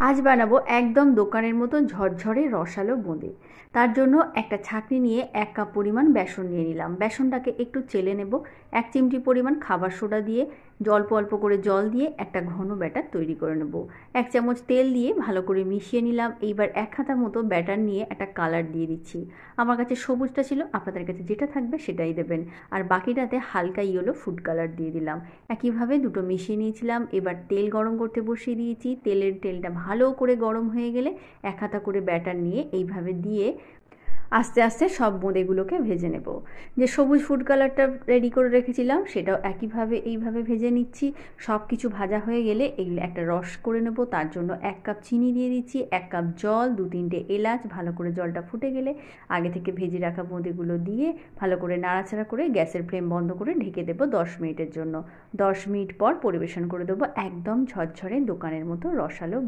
আজ বানাবো একদম দোকানের মতন ঝরঝরে রসালো বোঁদে। তার জন্য একটা ছাঁকনি নিয়ে 1 কাপ পরিমাণ বেসন নিয়ে নিলাম। বেসনটাকে একটু চেলে নেব। 1 চিমটি পরিমাণ খাবার সোডা দিয়ে অল্প অল্প করে জল দিয়ে একটা ঘন ব্যাটার তৈরি করে নেব। 1 চামচ তেল দিয়ে ভালো করে মিশিয়ে নিলাম। এইবার 1 হাতা মতো ব্যাটার নিয়ে একটা কালার দিয়ে দিচ্ছি। আমার কাছে সবুজটা ছিল, আপনাদের কাছে যেটা থাকবে সেটাই দেবেন। আর বাকিটাতে হালকা ইয়েলো ফুড কালার দিয়ে দিলাম। একইভাবে দুটো মিশিয়ে নিয়েছিলাম। এবার তেল গরম করতে বসিয়ে দিয়েছি। তেলটা ভালো করে গরম হয়ে গেলে 1 হাতা করে ব্যাটার নিয়ে এইভাবে দিয়ে আস্তে আস্তে সব বোঁদেগুলোকে ভেজে নেব। যে সবুজ ফুড কালারটা রেডি করে রেখেছিলাম সেটাও একইভাবে এইভাবে ভেজে নিচ্ছি। সব কিছু ভাজা হয়ে গেলে এগুলো একটা রস করে নেব। তার জন্য 1 কাপ চিনি দিয়ে দিচ্ছি, 1 কাপ জল, 2-3টে এলাচ। ভালো করে জলটা ফুটে গেলে আগে থেকে ভেজে রাখা বোঁদেগুলো দিয়ে ভালো করে নাড়াচাড়া করে গ্যাসের ফ্লেম বন্ধ করে ঢেকে দেবো 10 মিনিটের জন্য। 10 মিনিট পর পরিবেশন করে দেবো একদম ঝরঝরে দোকানের মতো রসালো